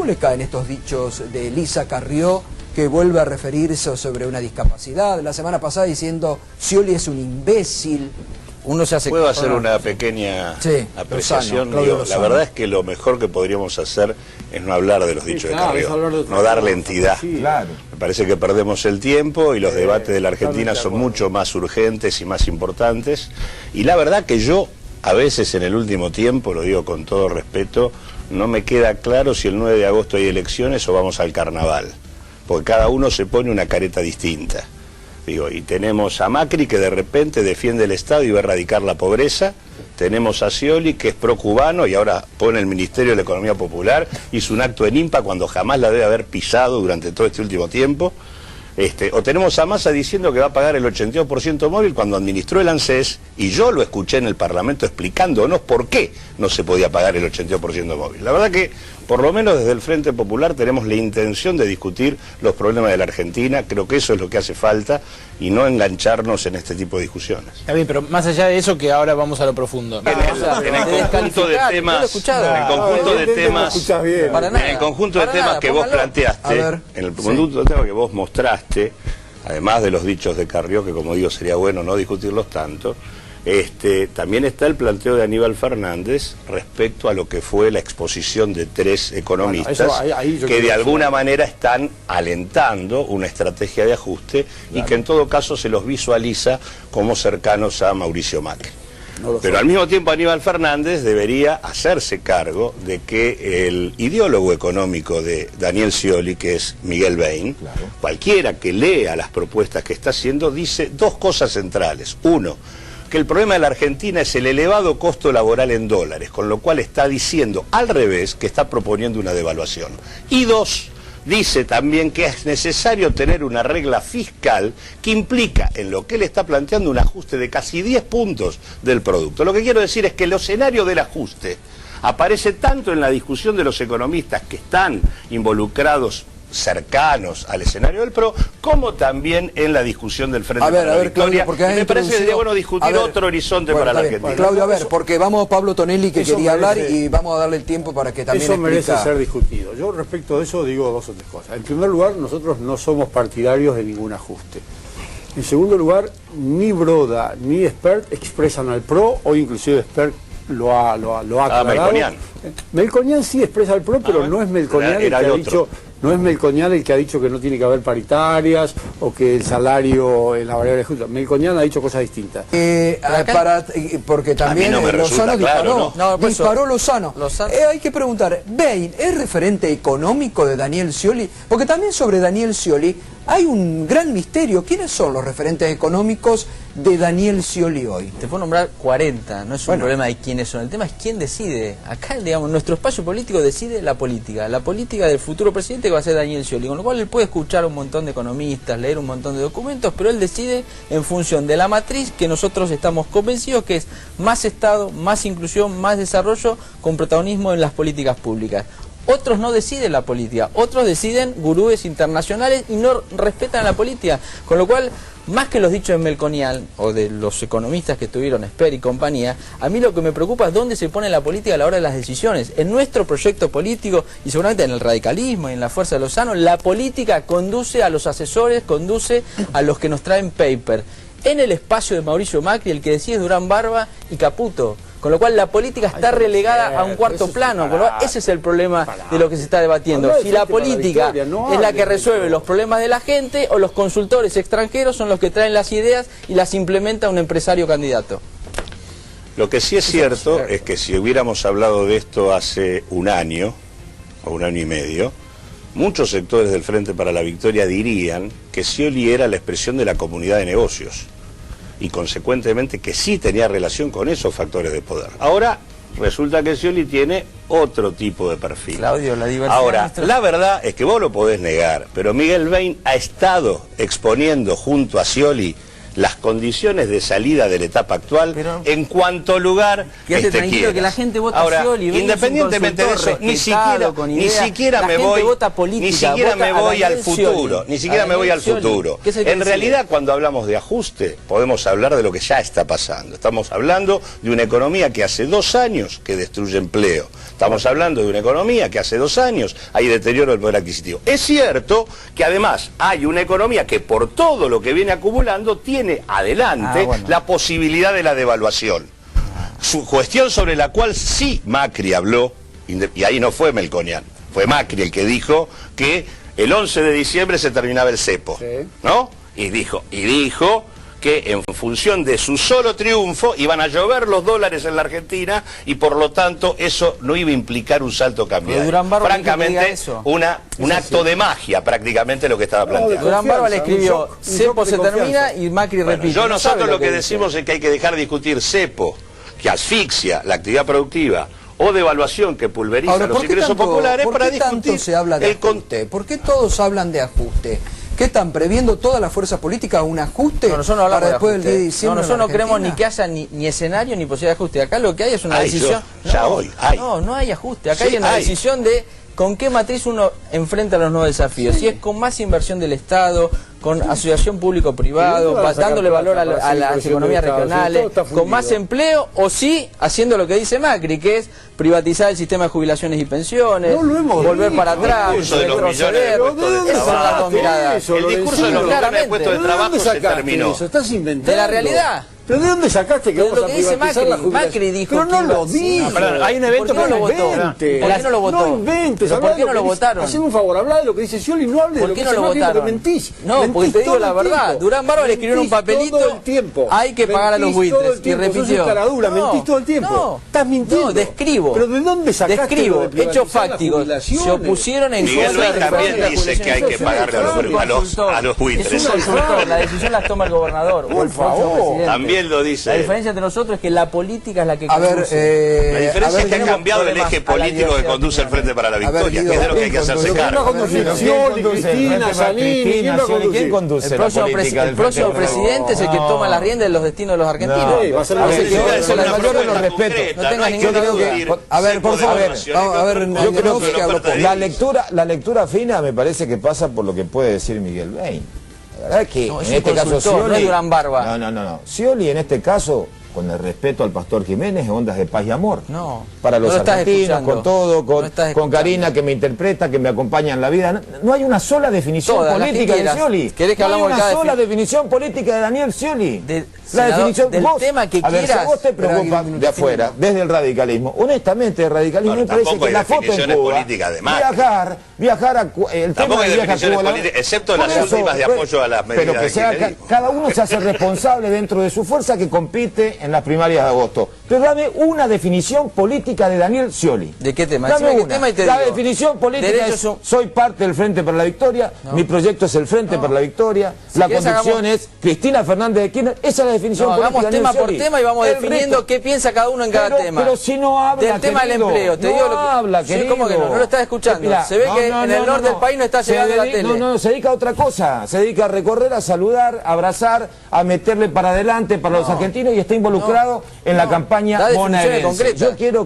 ¿cómo le caen estos dichos de Elisa Carrió, que vuelve a referirse sobre una discapacidad? La semana pasada diciendo, Scioli es un imbécil. Uno se hace... ¿Puedo hacer una pequeña apreciación? La verdad es que lo mejor que podríamos hacer es no hablar de los dichos de Carrió, no darle entidad. Me parece que perdemos el tiempo y los debates de la Argentina son mucho más urgentes y más importantes. Y la verdad que yo, a veces en el último tiempo, lo digo con todo respeto, no me queda claro si el 9 de agosto hay elecciones o vamos al carnaval. Porque cada uno se pone una careta distinta. Digo, y tenemos a Macri, que de repente defiende el Estado y va a erradicar la pobreza. Tenemos a Scioli, que es pro-cubano y ahora pone el Ministerio de la Economía Popular. Hizo un acto en IMPA cuando jamás la debe haber pisado durante todo este último tiempo. O tenemos a Massa diciendo que va a pagar el 82% móvil cuando administró el ANSES, y yo lo escuché en el Parlamento explicándonos por qué no se podía pagar el 82% móvil. La verdad que, por lo menos desde el Frente Popular, tenemos la intención de discutir los problemas de la Argentina. Creo que eso es lo que hace falta y no engancharnos en este tipo de discusiones. Está bien, pero más allá de eso, que ahora vamos a lo profundo. En el conjunto de temas que vos planteaste, en el conjunto de temas que vos mostraste, además de los dichos de Carrió, que como digo sería bueno no discutirlos tanto, también está el planteo de Aníbal Fernández respecto a lo que fue la exposición de tres economistas, que de alguna manera están alentando una estrategia de ajuste y que en todo caso se los visualiza como cercanos a Mauricio Macri. Pero al mismo tiempo Aníbal Fernández debería hacerse cargo de que el ideólogo económico de Daniel Scioli, que es Miguel Bain, cualquiera que lea las propuestas que está haciendo, dice dos cosas centrales. Uno, que el problema de la Argentina es el elevado costo laboral en dólares, con lo cual está diciendo al revés que está proponiendo una devaluación. Y dos, dice también que es necesario tener una regla fiscal que implica en lo que él está planteando un ajuste de casi 10 puntos del producto. Lo que quiero decir es que el escenario del ajuste aparece tanto en la discusión de los economistas que están involucrados cercanos al escenario del PRO, como también en la discusión del Frente para la Victoria. Claudio, me parece que sería bueno discutir otro horizonte para la Argentina. Claudio, a ver, porque vamos a Pablo Tonelli, que quería hablar, y vamos a darle el tiempo para que también eso merece ser discutido. Yo respecto de eso digo dos o tres cosas. En primer lugar, nosotros no somos partidarios de ningún ajuste. En segundo lugar, ni Broda ni Spert expresan al PRO, o inclusive Spert lo ha aclarado. Melconian. Melconian sí expresa al PRO, pero no es Melconian el que ha dicho... No es Melconian el que ha dicho que no tiene que haber paritarias o que el salario en la variable es justa. Melconian ha dicho cosas distintas. Porque también Lozano disparó. Disparó Lozano. Hay que preguntar, ¿Bain es referente económico de Daniel Scioli? Porque también sobre Daniel Scioli hay un gran misterio. ¿Quiénes son los referentes económicos de Daniel Scioli hoy? Te puedo nombrar 40, no es un problema de quiénes son. El tema es quién decide. Acá, digamos, nuestro espacio político decide la política del futuro presidente, que va a ser Daniel Scioli, con lo cual él puede escuchar a un montón de economistas, leer un montón de documentos, pero él decide en función de la matriz que nosotros estamos convencidos que es más Estado, más inclusión, más desarrollo, con protagonismo en las políticas públicas. Otros no deciden la política, otros deciden gurúes internacionales y no respetan la política, con lo cual, más que los dichos de Melconian o de los economistas que estuvieron, Spert y compañía, a mí lo que me preocupa es dónde se pone la política a la hora de las decisiones. En nuestro proyecto político, y seguramente en el radicalismo y en la fuerza de Lozano, la política conduce a los asesores, conduce a los que nos traen paper. En el espacio de Mauricio Macri, el que decide es Durán Barba y Caputo. Con lo cual la política está relegada a un cuarto plano, con lo cual ese es el problema de lo que se está debatiendo. Si la política es la que resuelve los problemas de la gente, o los consultores extranjeros son los que traen las ideas y las implementa un empresario candidato. Lo que sí es cierto es que si hubiéramos hablado de esto hace un año, o un año y medio, muchos sectores del Frente para la Victoria dirían que Scioli era la expresión de la comunidad de negocios, y consecuentemente que sí tenía relación con esos factores de poder. Ahora resulta que Scioli tiene otro tipo de perfil. Claudio, la diversidad. Ahora, la verdad es que vos lo podés negar, pero Miguel Bain ha estado exponiendo junto a Scioli las condiciones de salida de la etapa actual, pero en cuanto lugar que tranquilo, que la gente vota ahora, Scioli, independientemente de eso, ni siquiera me voy al futuro, ni siquiera me voy al futuro. En realidad, cuando hablamos de ajuste, podemos hablar de lo que ya está pasando. Estamos hablando de una economía que hace 2 años que destruye empleo. Estamos hablando de una economía que hace 2 años hay deterioro del poder adquisitivo. Es cierto que además hay una economía que por todo lo que viene acumulando tiene adelante la posibilidad de la devaluación. Su cuestión sobre la cual sí Macri habló, y ahí no fue Melconian, fue Macri el que dijo que el 11 de diciembre se terminaba el cepo, ¿no? Y dijo que en función de su solo triunfo iban a llover los dólares en la Argentina y por lo tanto eso no iba a implicar un salto cambiario. Francamente, un acto de magia prácticamente lo que estaba planteando. Durán Barba le escribió, cepo se termina y Macri repite. Nosotros lo que decimos es que hay que dejar de discutir cepo, que asfixia la actividad productiva, o devaluación que pulveriza los ingresos populares para discutir. ¿Por qué tanto se habla de ajuste? ¿Por qué todos hablan de ajuste? ¿Qué están previendo todas las fuerzas políticas un ajuste? No, nosotros no hablamos para después del 10 de diciembre. Nosotros no creemos ni que haya ni escenario ni posibilidad de ajuste. Acá lo que hay es una decisión. No hay ajuste. Acá hay una decisión de con qué matriz uno enfrenta los nuevos desafíos. Si es con más inversión del Estado, con asociación público-privado, dándole valor a las economías regionales, con más empleo, o sí haciendo lo que dice Macri, que es privatizar el sistema de jubilaciones y pensiones, volver para atrás, retroceder. Esas son las dos miradas. El discurso de los millones de puestos de trabajo se terminó. Estás inventando. De la realidad. ¿Pero de dónde sacaste que vamos a privatizar la jubilación? Macri dijo pero no lo dijo. Hay un evento que no lo votó. ¿Por qué no lo votó? No inventes. ¿Por qué no lo votaron? Haceme un favor, habla de lo que dice Scioli y no hable de lo que dice Macri porque mentís. No, porque te digo la verdad. Durán Barba le escribió un papelito. Hay que pagar a los buitres. Y repitió. Mentís todo el tiempo. Estás mintiendo. No, describo. ¿Pero de dónde sacaste? Describo. Hechos fácticos. Se opusieron en contra de la reforma. Miguel también dice que hay que pagarle a los buitres. Es un consultor. La decisión la toma el gobernador. Por favor. También lo dice. La diferencia entre nosotros es que la política es la que conduce. La diferencia es que ha cambiado el eje político que conduce el Frente para la Victoria, que es de lo que hay que hacerse cargo. ¿Quién conduce la política? El próximo presidente es el que toma las riendas de los destinos de los argentinos. Va a ser con el mayor de los respetos. No tengas ninguna duda. A ver, por favor, yo creo que la lectura fina me parece que pasa por lo que puede decir Miguel Bain. La verdad es que en este caso Scioli, no es Durán Barba. No. Scioli en este caso, con el respeto al Pastor Jiménez, ondas de paz y amor. No. Para los argentinos, con todo, con Karina que me interpreta, que me acompaña en la vida. No hay una sola definición política de Scioli. ¿Querés que hablamos no hay una sola definición política de Daniel Scioli. La definición del tema que quieras. A ver, si vos te preocupas de afuera, desde el radicalismo, honestamente el radicalismo me parece que la foto en Cuba, viajar a el tema de viajar a Cuba, excepto las últimas de apoyo a las medidas. Pero que sea, cada uno se hace responsable dentro de su fuerza que compite en las primarias de agosto. Pero dame una definición política de Daniel Scioli. ¿De qué tema? Dame una. La definición política es, soy parte del Frente para la Victoria, mi proyecto es el Frente para la Victoria, la conducción es Cristina Fernández de Kirchner, esa es la definición política. Hagamos tema por tema y vamos definiendo qué piensa cada uno en cada tema. Pero si no habla, del tema del empleo, te digo lo que habla, querido. ¿Cómo que no? No lo estás escuchando. Se ve que en el norte del país no está llegando la tele. No, se dedica a otra cosa. Se dedica a recorrer, a saludar, a abrazar, a meterle para adelante para los argentinos y está involucrado en la campaña bonaerense. Yo quiero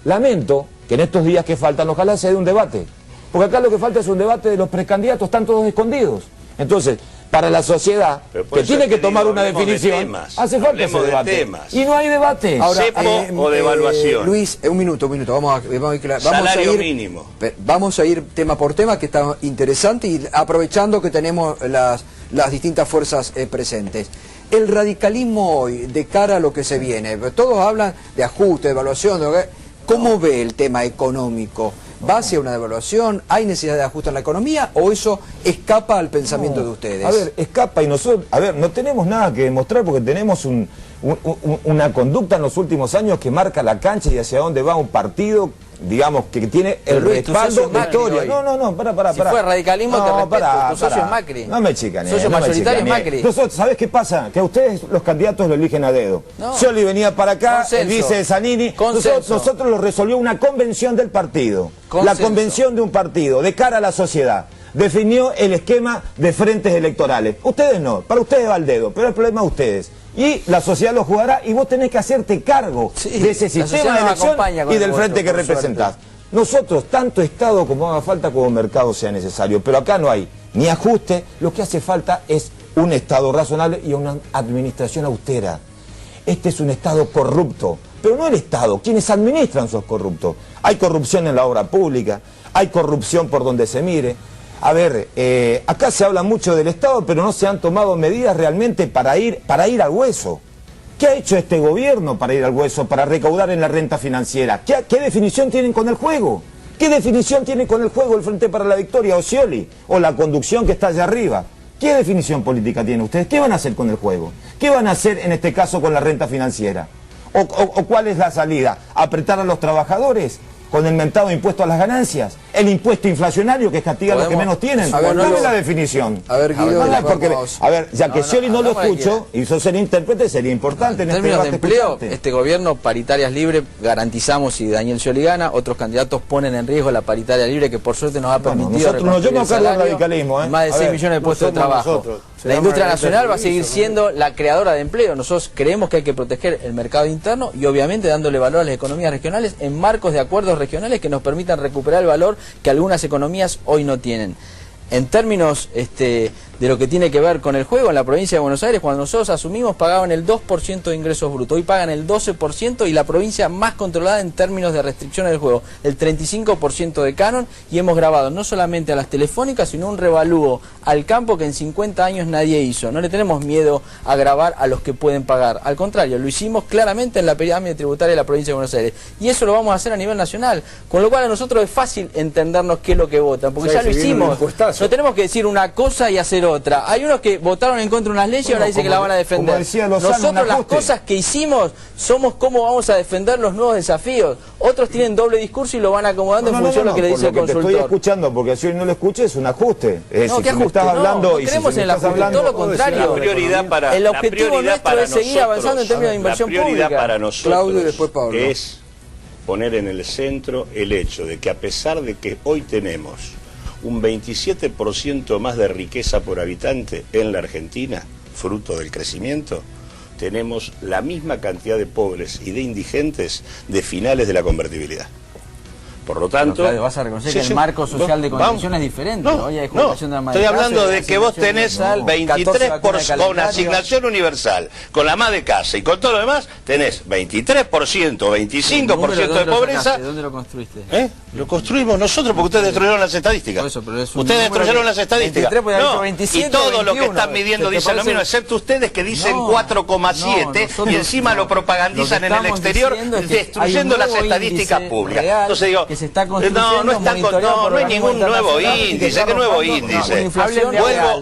lamento que en estos días que faltan, ojalá se dé un debate. Porque acá lo que falta es un debate de los precandidatos, están todos escondidos. Entonces, para la sociedad, que tiene que tomar una definición, hace falta ese debate. Y no hay debate. Ahora, ¿cepo o devaluación? Luis, un minuto. Vamos Salario mínimo. Vamos a ir tema por tema, que está interesante, y aprovechando que tenemos las distintas fuerzas presentes. El radicalismo hoy, de cara a lo que se viene, todos hablan de ajuste, de evaluación, ¿cómo ve el tema económico? ¿Va hacia una devaluación? ¿Hay necesidad de ajuste en la economía? ¿O eso escapa al pensamiento de ustedes? A ver, escapa y nosotros, no tenemos nada que demostrar porque tenemos una conducta en los últimos años que marca la cancha y hacia dónde va un partido, digamos, que tiene el respaldo de historia. Para. Si fue radicalismo, te respeto, tu socio es Macri. No me chicanes. Socio mayoritario es Macri. Nosotros, ¿sabés qué pasa? Que a ustedes los candidatos lo eligen a dedo. Scioli venía para acá, el vice de Zanini. Nosotros lo resolvió una convención del partido. La convención de un partido, de cara a la sociedad. Definió el esquema de frentes electorales. Ustedes no, para ustedes va al dedo, pero el problema es ustedes. Y la sociedad lo jugará y vos tenés que hacerte cargo de ese sistema de elección y del frente que representás. Nosotros, tanto Estado como haga falta, como mercado sea necesario, pero acá no hay ni ajuste, lo que hace falta es un Estado razonable y una administración austera. Este es un Estado corrupto, pero no el Estado, quienes administran sos corruptos. Hay corrupción en la obra pública, hay corrupción por donde se mire. A ver, acá se habla mucho del Estado, pero no se han tomado medidas realmente para ir al hueso. ¿Qué ha hecho este gobierno para ir al hueso, para recaudar en la renta financiera? ¿Qué definición tienen con el juego? ¿Qué definición tiene con el juego el Frente para la Victoria o Scioli? O la conducción que está allá arriba. ¿Qué definición política tienen ustedes? ¿Qué van a hacer con el juego? ¿Qué van a hacer en este caso con la renta financiera? ¿O cuál es la salida? ¿Apretar a los trabajadores con el mentado impuesto a las ganancias? ¿El impuesto inflacionario que castiga a los que menos tienen? Dame la definición. A ver, Guido, ya que Scioli no lo escucho, y yo ser intérprete, sería importante en términos de empleo, este gobierno, paritarias libres, garantizamos si Daniel Scioli gana, otros candidatos ponen en riesgo la paritaria libre que por suerte nos ha permitido yo no cargo el radicalismo, más de 6 millones de puestos de trabajo. La industria nacional va a seguir siendo la creadora de empleo. Nosotros creemos que hay que proteger el mercado interno y obviamente dándole valor a las economías regionales en marcos de acuerdos regionales que nos permitan recuperar el valor que algunas economías hoy no tienen. En términos de lo que tiene que ver con el juego, en la provincia de Buenos Aires, cuando nosotros asumimos, pagaban el 2% de ingresos brutos. Hoy pagan el 12% y la provincia más controlada en términos de restricciones del juego, el 35% de canon, y hemos grabado no solamente a las telefónicas, sino un revalúo al campo que en 50 años nadie hizo. No le tenemos miedo a grabar a los que pueden pagar. Al contrario, lo hicimos claramente en la pirámide tributaria de la provincia de Buenos Aires. Y eso lo vamos a hacer a nivel nacional. Con lo cual a nosotros es fácil entendernos qué es lo que votan, porque ya lo hicimos. No tenemos que decir una cosa y hacer otra. Hay unos que votaron en contra de unas leyes y ahora dicen que la van a defender. Nosotros las cosas que hicimos somos cómo vamos a defender los nuevos desafíos. Otros tienen doble discurso y lo van acomodando en función de lo que le dice el consultor. Te estoy escuchando, porque si hoy no lo escuché es un ajuste. No, ¿qué ajuste? No creemos en el ajuste, todo lo contrario. El objetivo nuestro es seguir avanzando en términos de inversión pública. La prioridad para nosotros es poner en el centro el hecho de que a pesar de que hoy tenemos un 27% más de riqueza por habitante en la Argentina, fruto del crecimiento, tenemos la misma cantidad de pobres y de indigentes de finales de la convertibilidad. Por lo tanto... Claro, vas a reconocer que el marco social de condición es diferente. No, hoy hay de la estoy hablando de que vos tenés 23% con una asignación universal, con la más de casa y con todo lo demás, tenés 23%, 25% de pobreza. ¿De dónde lo construiste? Lo construimos nosotros porque ustedes destruyeron las estadísticas. Ustedes destruyeron las estadísticas. Y todo lo que están midiendo dicen lo mismo, excepto ustedes que dicen 4,7 y encima lo propagandizan en el exterior destruyendo las estadísticas públicas. Entonces digo, que se está construyendo, no hay ningún nuevo índice. ¿Qué nuevo índice?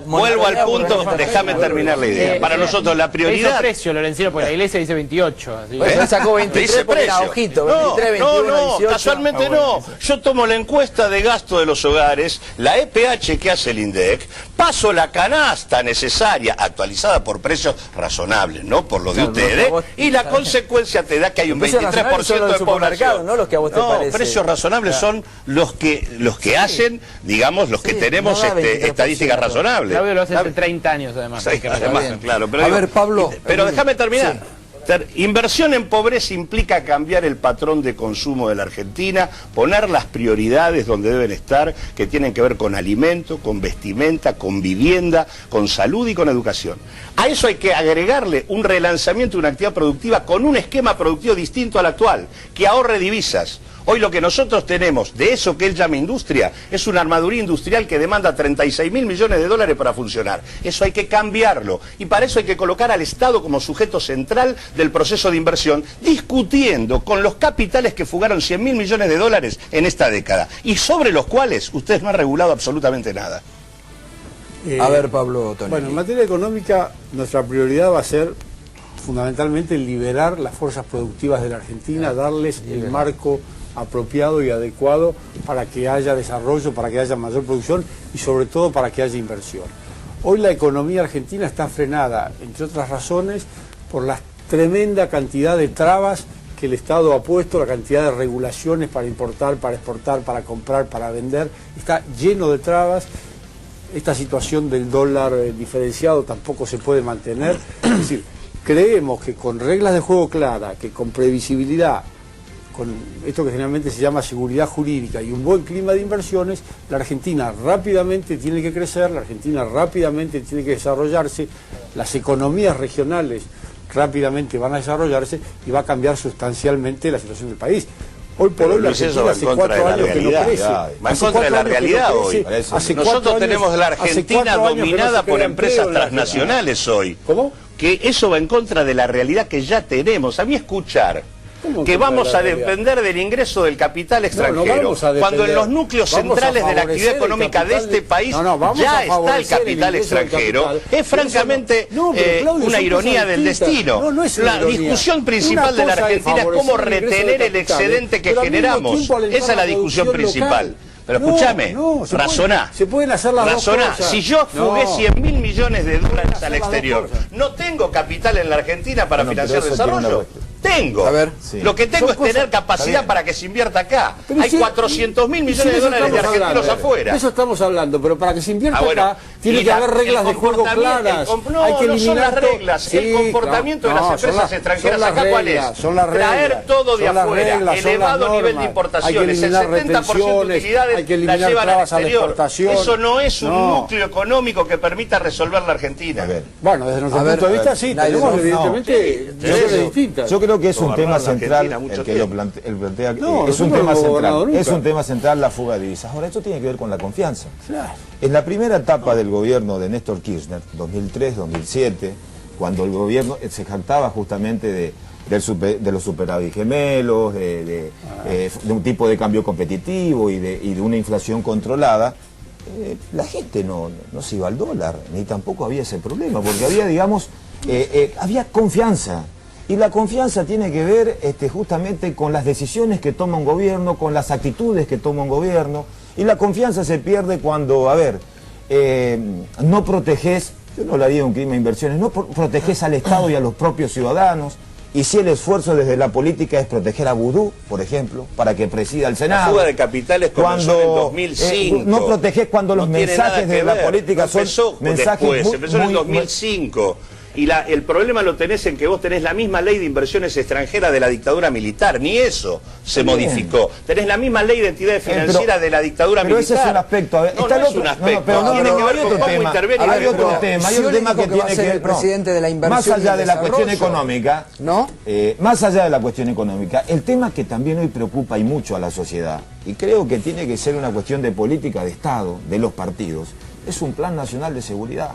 Vuelvo al punto, déjame terminar la idea. Para nosotros la prioridad... Ese precio, Lorencino, porque la iglesia dice 28. Sacó 23 porque era ojito, 23, 21, 18. Casualmente no. Yo tomo la encuesta de gasto de los hogares, la EPH que hace el INDEC, paso la canasta necesaria, actualizada por precios razonables, no por lo de ustedes, y la consecuencia te da que hay un 23% de población. No los que a vos te parece. Precios razonables son los que hacen, digamos, los que tenemos estadísticas razonables. Claudio lo hace hace 30 años además. Claro, pero a ver, Pablo... Pero déjame terminar. Inversión en pobreza implica cambiar el patrón de consumo de la Argentina, poner las prioridades donde deben estar, que tienen que ver con alimento, con vestimenta, con vivienda, con salud y con educación. A eso hay que agregarle un relanzamiento de una actividad productiva con un esquema productivo distinto al actual, que ahorre divisas. Hoy lo que nosotros tenemos de eso que él llama industria es una armaduría industrial que demanda 36.000 millones de dólares para funcionar. Eso hay que cambiarlo y para eso hay que colocar al Estado como sujeto central del proceso de inversión, discutiendo con los capitales que fugaron 100.000 millones de dólares en esta década y sobre los cuales ustedes no han regulado absolutamente nada. A ver, Pablo, Tony. Bueno, en materia económica nuestra prioridad va a ser fundamentalmente liberar las fuerzas productivas de la Argentina, darles el marco apropiado y adecuado para que haya desarrollo, para que haya mayor producción y sobre todo para que haya inversión. Hoy la economía argentina está frenada, entre otras razones, por la tremenda cantidad de trabas que el Estado ha puesto, la cantidad de regulaciones para importar, para exportar, para comprar, para vender, está lleno de trabas. Esta situación del dólar diferenciado tampoco se puede mantener. Es decir, creemos que con reglas de juego claras, que con previsibilidad, con esto que generalmente se llama seguridad jurídica y un buen clima de inversiones, la Argentina rápidamente tiene que crecer, la Argentina rápidamente tiene que desarrollarse, las economías regionales rápidamente van a desarrollarse y va a cambiar sustancialmente la situación del país. Hoy por hoy la Argentina hace 4 años que no crece. Va en contra de la realidad hoy. Nosotros tenemos la Argentina dominada por empresas transnacionales hoy. ¿Cómo? Que eso va en contra de la realidad que ya tenemos. A mí escuchar que vamos a depender del ingreso del capital extranjero, cuando en los núcleos centrales de la actividad económica de este país ya está el capital extranjero, es francamente una ironía del destino. La discusión principal de la Argentina es cómo retener el excedente que generamos. Esa es la discusión principal. Pero escúchame, razoná. Se pueden hacer las dos cosas. Si yo jugué 100.000 millones de dólares al exterior, ¿no tengo capital en la Argentina para financiar desarrollo? Tengo. Lo que tengo es tener capacidad para que se invierta acá. Hay 400.000 millones de dólares de argentinos afuera. De eso estamos hablando, pero para que se invierta acá tiene que haber reglas de juego claras. No son las reglas. El comportamiento de las empresas extranjeras acá, ¿cuál es? Traer todo de afuera, elevado nivel de importaciones, el 70% de utilidades la llevan al exterior. Eso no es un núcleo económico que permita resolver la Argentina. Bueno, desde nuestro punto de vista sí, tenemos evidentemente visiones distintas. Yo creo que es un tema central el que lo plantea, es un tema central, es un tema central la fuga de divisas. Ahora, esto tiene que ver con la confianza. En la primera etapa del gobierno de Néstor Kirchner, 2003-2007, cuando el gobierno se jactaba justamente de los superávit gemelos, de un tipo de cambio competitivo y de una inflación controlada, la gente no se iba al dólar, ni tampoco había ese problema, porque había, digamos, había confianza. Y la confianza tiene que ver justamente con las decisiones que toma un gobierno, con las actitudes que toma un gobierno. Y la confianza se pierde cuando, no proteges, yo no hablaría de un crimen de inversiones, no proteges al Estado y a los propios ciudadanos. Y si el esfuerzo desde la política es proteger a Vudú, por ejemplo, para que presida el Senado. La fuga de capitales comenzó en el 2005. No proteges cuando los mensajes de la política son mensajes empezó en el 2005. Y el problema lo tenés en que vos tenés la misma ley de inversiones extranjeras de la dictadura militar, ni eso se modificó. Tenés la misma ley de entidades financieras de la dictadura militar. Pero ese es un aspecto. No es un aspecto. Tiene que ver con cómo interviene. Hay otro tema que tiene que ver el presidente de la inversión. Más allá de la cuestión económica, más allá de la cuestión económica, el tema que también hoy preocupa y mucho a la sociedad, y creo que tiene que ser una cuestión de política de Estado, de los partidos, es un plan nacional de seguridad.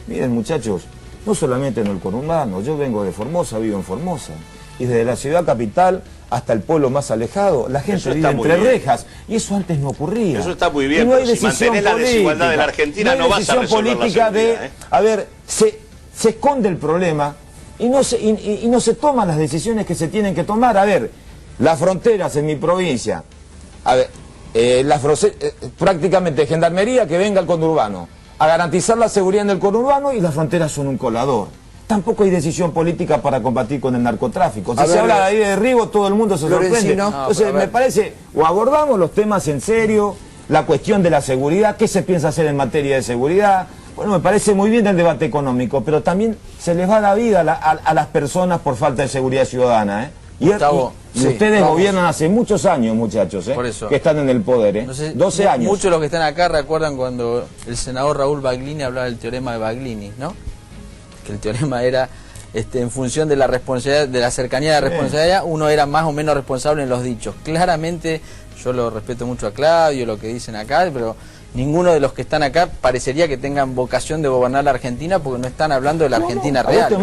Miren, muchachos, no solamente en el conurbano, yo vengo de Formosa, vivo en Formosa, y desde la ciudad capital hasta el pueblo más alejado, la gente vive entre rejas, y eso antes no ocurría. Eso está muy bien, pero si mantenés la desigualdad de la Argentina no vas a resolver la seguridad. Se esconde el problema y no se toman las decisiones que se tienen que tomar. Las fronteras en mi provincia, prácticamente gendarmería que venga al conurbano a garantizar la seguridad en el conurbano, y las fronteras son un colador. Tampoco hay decisión política para combatir con el narcotráfico. Si se habla de ahí de derribo, todo el mundo se sorprende. Entonces, me parece, o abordamos los temas en serio, la cuestión de la seguridad, qué se piensa hacer en materia de seguridad. Bueno, me parece muy bien el debate económico, pero también se les va la vida a las personas por falta de seguridad ciudadana, Y ustedes gobiernan hace muchos años, muchachos, que están en el poder, 12 años. Muchos de los que están acá recuerdan cuando el senador Raúl Baglini hablaba del teorema de Baglini, ¿no? Que el teorema era, en función de la responsabilidad, de la cercanía de la responsabilidad, uno era más o menos responsable en los dichos. Claramente, yo lo respeto mucho a Claudio, lo que dicen acá, pero ninguno de los que están acá parecería que tengan vocación de gobernar la Argentina, porque no están hablando de la Argentina real.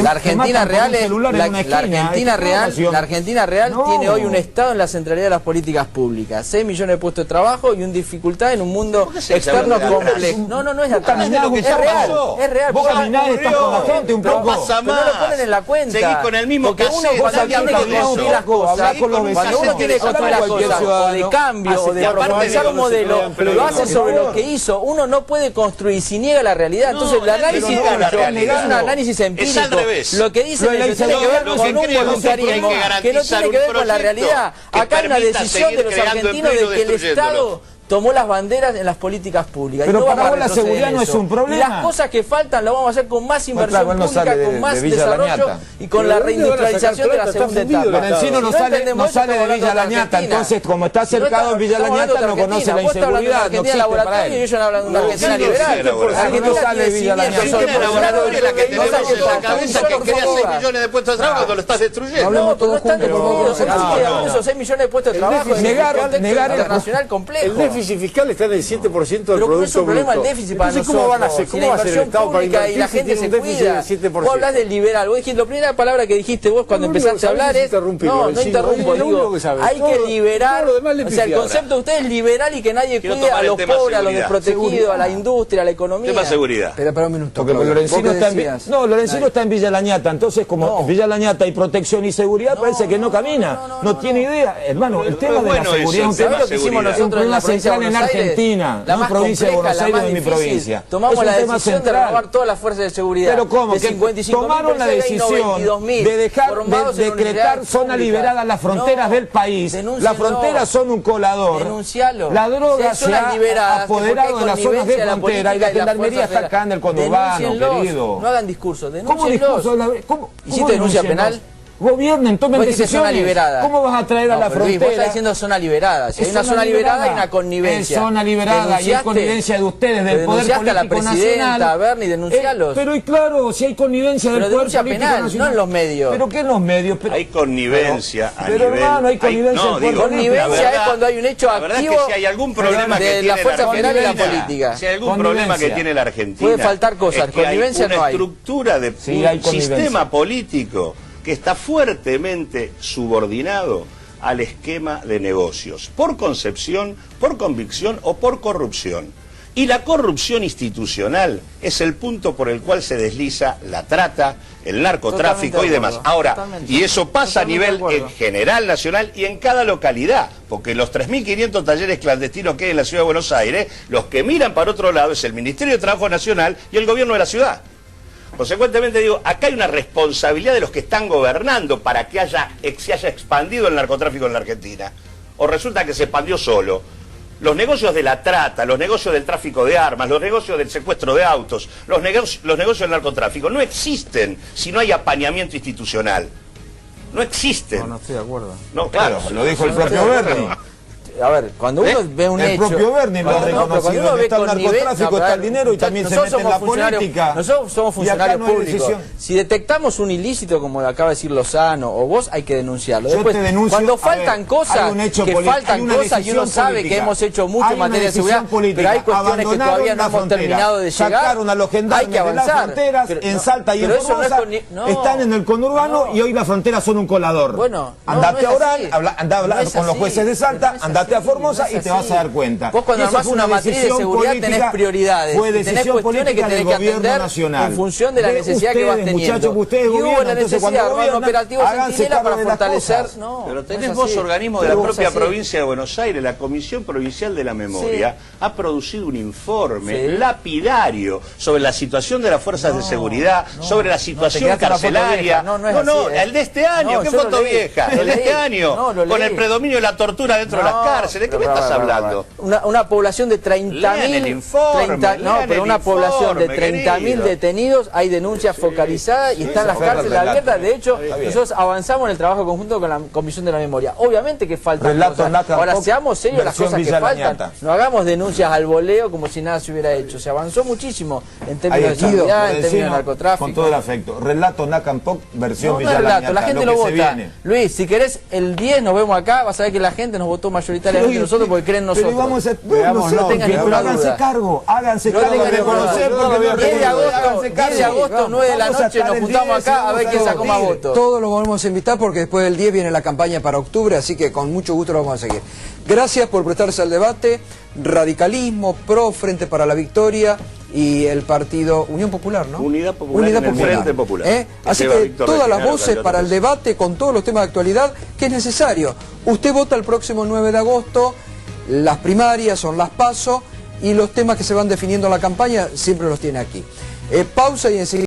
La Argentina real es la Argentina real tiene hoy un Estado en la centralidad de las políticas públicas, 6 millones de puestos de trabajo y una dificultad en un mundo externo complejo. No es atrás. Es real. Vos caminás, estás con la gente un poco. No pasa más. No lo ponen en la cuenta. Seguís con el mismo porque uno cuando tiene que construir las cosas, cuando uno tiene que construir las cosas, o de cambio, o de profundizar un modelo, lo hace sobre lo que hizo. Uno no puede construir si niega la realidad. Entonces el análisis es un análisis empírico. Lo que dicen tiene que ver con un voluntarismo que no tiene que ver con la realidad. Acá hay una decisión de los argentinos de que el Estado tomó las banderas en las políticas públicas. Pero no para vos la seguridad no es un problema. Y las cosas que faltan las vamos a hacer con más inversión pública, con más desarrollo y con la reindustrialización de la segunda etapa. Lorencino no sale de Villa La Ñata, entonces como está cercado en Villa La Ñata no conoce la inseguridad, no existe para él. Y ellos hablan de una Argentina liberal. No sale de Villa La Ñata. Argentina laboratoria es la que tenemos en la cabeza que crea 6 millones de puestos de trabajo cuando lo estás destruyendo. No, pero no están definidos. Esos 6 millones de puestos de trabajo en el contexto internacional complejo. El déficit fiscal está en el 7% del Producto Bruto. Pero es un problema el déficit para nosotros. ¿Cómo van a hacer? ¿Cómo va a ser el Estado para invertir y la gente se cuida? Vos hablás del liberal. Vos dijiste, la primera palabra que dijiste vos cuando empezaste a hablar es... No, no interrumpo, digo, hay que liberar... O sea, el concepto de usted es liberal y que nadie cuide a los pobres, a los desprotegidos, a la industria, a la economía. Tema seguridad. Espera un minuto. Porque Lorencino está en Villa La Ñata, entonces como en Villa La Ñata hay protección y seguridad, parece que no camina, no tiene idea. Hermano, el tema de la seguridad es un tema que hicimos nosotros en la central en Argentina, no provincia de Buenos Aires, de mi provincia. Tomamos la decisión de renovar todas las fuerzas de seguridad. Pero ¿cómo? Que tomaron la decisión de dejar de decretar zona liberada a las fronteras del país. Las fronteras son un colador. Denuncialo. La droga se ha apoderado de las zonas de frontera y la gendarmería está acá en el conurbano, querido. No hagan discursos, ¿Cómo discurso? ¿Hiciste denuncia penal? Gobiernen, tomen decisiones. Zona liberada. ¿Cómo vas a traer a la frontera? Vos estás diciendo zona liberada. Si hay una zona liberada, hay una connivencia. Es zona liberada y es connivencia de ustedes, del Poder Político a la presidenta, Nacional. A Berni, denuncialos. Pero y claro, si hay connivencia del Poder Político penal, Nacional. No en los medios. ¿Pero qué en los medios? Hay connivencia a nivel... Pero hermano, hay connivencia del Poder Político. Connivencia es cuando hay un hecho activo si hay algún problema de la fuerza federal y la política. Si hay algún problema que tiene la Argentina... Puede faltar cosas, connivencia no hay. Una estructura de un sistema político que está fuertemente subordinado al esquema de negocios, por concepción, por convicción o por corrupción. Y la corrupción institucional es el punto por el cual se desliza la trata, el narcotráfico y demás. Ahora, y eso pasa a nivel en general nacional y en cada localidad, porque los 3.500 talleres clandestinos que hay en la ciudad de Buenos Aires, los que miran para otro lado es el Ministerio de Trabajo Nacional y el gobierno de la ciudad. Consecuentemente digo, acá hay una responsabilidad de los que están gobernando para que se haya expandido el narcotráfico en la Argentina. O resulta que se expandió solo. Los negocios de la trata, los negocios del tráfico de armas, los negocios del secuestro de autos, los negocios del narcotráfico no existen si no hay apañamiento institucional. No existen. No estoy de acuerdo. No, claro, lo dijo el propio Berni. A ver, cuando uno ve un hecho... El propio Berni lo ha reconocido, donde está el narcotráfico, está el dinero y también se mete en la política. Nosotros somos funcionarios públicos. Si detectamos un ilícito, como acaba de decir Lozano o vos, hay que denunciarlo. Después, cuando faltan cosas, y uno sabe que hemos hecho mucho en materia de seguridad, pero hay cuestiones que todavía no hemos terminado de llegar, sacaron a los gendarmes de las fronteras, en Salta y en Formosa, están en el conurbano y hoy las fronteras son un colador. Bueno, andate a Orán, andá a hablar con los jueces de Salta, andate a Formosa y te vas a dar cuenta. Vos cuando armás una matriz de seguridad tenés prioridades, tenés cuestiones que tenés que atender en función de la necesidad que vas teniendo. Y hubo la necesidad de armar un operativo Centinela para fortalecer... Pero tenés vos organismos de la propia provincia de Buenos Aires, la Comisión Provincial de la Memoria ha producido un informe lapidario sobre la situación de las fuerzas de seguridad, sobre la situación carcelaria. No, el de este año, ¿qué foto vieja? El de este año, con el predominio de la tortura dentro de las cárceles. ¿De qué me estás hablando? Una población de 30.000... pero una población de 30.000 detenidos, hay denuncias focalizadas y están las cárceles abiertas. De hecho, nosotros avanzamos en el trabajo conjunto con la Comisión de la Memoria. Obviamente que faltan cosas. Ahora, seamos serios las cosas que faltan. No hagamos denuncias al voleo como si nada se hubiera hecho. Se avanzó muchísimo en términos de seguridad, en términos de narcotráfico. Con todo el afecto. Relato Nacampok, versión Villa La Ñata. La gente lo vota. Luis, si querés, el 10 nos vemos acá, vas a ver que la gente nos votó mayoritariamente nosotros porque creen nosotros. Pero vamos a... Pero háganse cargo de reconocer porque 10 de agosto, 9 de la noche, nos juntamos acá a ver quién sacó más votos. Todos los volvemos a invitar porque después del 10 viene la campaña para octubre, así que con mucho gusto lo vamos a seguir. Gracias por prestarse al debate. Radicalismo, PRO, Frente para la Victoria y el partido Unión Popular, ¿no? Unidad Popular. Frente Popular. Así que todas las voces para el debate con todos los temas de actualidad que es necesario. Usted vota el próximo 9 de agosto, las primarias son las PASO y los temas que se van definiendo en la campaña siempre los tiene aquí. Pausa y enseguida...